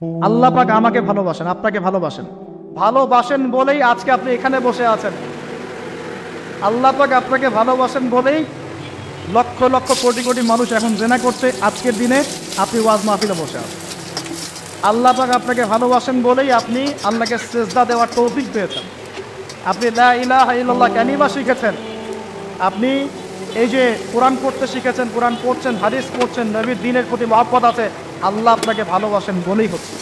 আল্লাহ পাক আমাকে ভালোবাসেন, আপনাকে ভালোবাসেন, ভালোবাসেন বলেই আজকে আপনি এখানে বসে আছেন। আল্লাহ পাক আপনাকে ভালোবাসেন বলেই লক্ষ লক্ষ কোটি কোটি মানুষ এখন জেনা করছে, আজকের দিনে আপনি ওয়াজ মাহফিলে বসে আছেন। আল্লাহ পাক আপনাকে ভালোবাসেন বলেই আপনি আল্লাহকে সিজদা দেওয়ার তৌফিক পেয়েছেন। আপনি লা ইলাহা ইল্লাল্লাহ কালিমা শিখেছেন, আপনি এই যে কোরআন পড়তে শিখেছেন, কোরআন পড়ছেন, হাদিস পড়ছেন, নবীর দ্বীনের প্রতি মহব্বত আছে, আল্লাহ আপনাকে ভালোবাসেন বলেই হচ্ছে।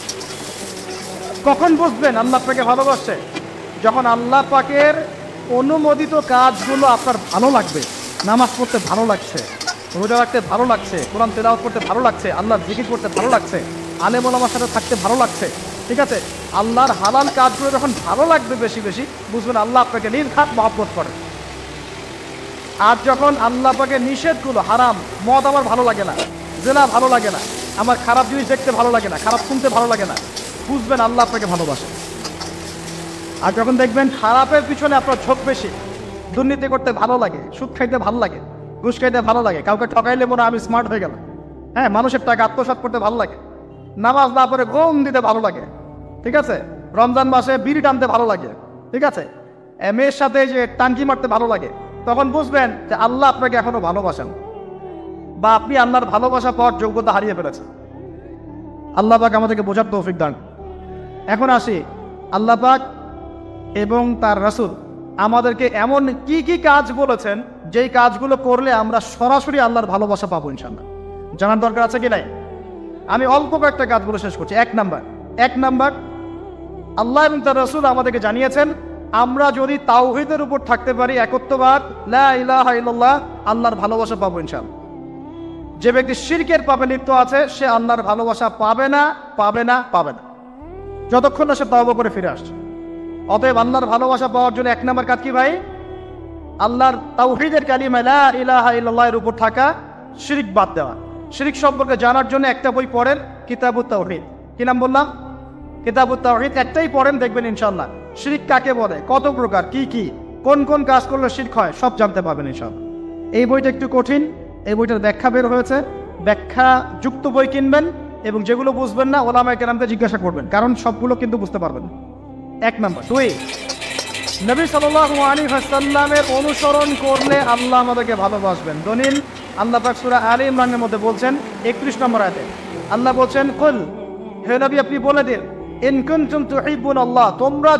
কখন বুঝবেন আল্লাহ আপনাকে ভালোবাসছে? যখন আল্লাহ পাকের অনুমোদিত কাজগুলো আপনার ভালো লাগবে। নামাজ পড়তে ভালো লাগছে, রোজা রাখতে ভালো লাগছে, কোরআন তেলাওয়াত করতে ভালো লাগছে, আল্লাহর জিকির করতে ভালো লাগছে, আলেম ওলামার সাথে থাকতে ভালো লাগছে, ঠিক আছে? আল্লাহর হালাল কাজগুলো যখন ভালো লাগবে বেশি বেশি, বুঝবেন আল্লাহ আপনাকে নির্ঘাত মহব্বত করে। আর যখন আল্লাহ পাকের নিষেধগুলো, হারাম, মদ আমার ভালো লাগে না, জেনা ভালো লাগে না, আমার খারাপ জিনিস দেখতে ভালো লাগে না, খারাপ শুনতে ভালো লাগে না, বুঝবেন আল্লাহ আপনাকে ভালোবাসে। আর যখন দেখবেন খারাপের পিছনে আপনার ঝোঁক বেশি, দুর্নীতি করতে ভালো লাগে, সুদ খাইতে ভালো লাগে, ঘুষ খাইতে ভালো লাগে, কাউকে ঠকাইলে মনে আমি স্মার্ট হয়ে গেলাম, হ্যাঁ, মানুষের টাকা আত্মসাৎ করতে ভালো লাগে, নামাজ না পড়ে ঘুম দিতে ভালো লাগে, ঠিক আছে, রমজান মাসে বিড়ি টানতে ভালো লাগে, ঠিক আছে, মেয়ের সাথে যে টাঙ্কি মারতে ভালো লাগে, তখন বুঝবেন যে আল্লাহ আপনাকে এখনো ভালোবাসেন, বা আপনি আল্লাহর ভালোবাসা পাওয়ার যোগ্যতা হারিয়ে ফেলেছেন। আল্লাহ পাক আমাদেরকে বোঝার তৌফিক দান। এখন আসি, আল্লাহ পাক এবং তার রাসূল আমাদেরকে এমন কি কি কাজ বলেছেন যেই কাজগুলো করলে আমরা সরাসরি আল্লাহর ভালোবাসা পাবো ইনশাআল্লাহ। জানার দরকার আছে কি নাই? আমি অল্প কয়েকটা কাজ বলে শেষ করছি। এক নাম্বার, আল্লাহ এবং তার রাসূল আমাদেরকে জানিয়েছেন আমরা যদি তাওহীদের উপর থাকতে পারি, একত্ববাদ, লা ইলাহা ইল্লাল্লাহ, আল্লাহর ভালোবাসা পাবো ইনশাআল্লাহ। যে ব্যক্তি শিরকের পাপে লিপ্ত আছে সে আল্লাহর ভালোবাসা পাবে না, যতক্ষণ না সে তওবা করে ফিরে আসছে। অতএব আল্লাহর ভালোবাসা পাওয়ার জন্য এক নাম্বার কাজ কি ভাই? আল্লাহর তাওহীদের কালিমা লা ইলাহা ইল্লাল্লাহ এর উপর থাকা, শিরক বাদ দেওয়া। শিরক সম্পর্কে জানার জন্য একটা বই পড়েন, কিতাবুত তাওহীদ। কি নাম বললাম? কিতাবুত তাওহীদ। একটাই পড়েন, দেখবেন ইনশাআল্লাহ শিরক কাকে বলে, কত প্রকার, কি কি, কোন কোন কাজ করলে শিরক হয়, সব জানতে পারবেন ইনশাআল্লাহ। এই বইটা একটু কঠিন, এই বইটার ব্যাখ্যা বের হয়েছে, ব্যাখ্যা যুক্ত বই কিনবেন এবং যেগুলো বুঝবেন না ওলামায়ে কেরামকে জিজ্ঞাসা করবেন, কারণ সবগুলো কিন্তু বুঝতে পারবেন। এক নাম্বার। দুই, নবী সাল্লাল্লাহু আলাইহি ওয়াসাল্লামের অনুসরণ করলে আল্লাহ আমাদেরকে ভালোবাসবেন। দলিল, আল্লাহ পাক সূরা আলে ইমরানের মধ্যে বলছেন 31 নম্বর আয়াতে আল্লাহ বলছেন, কুল, হে নবী আপনি বলে দিন, ইন কুনতুম তুহিব্বুনাল্লাহ, তোমরা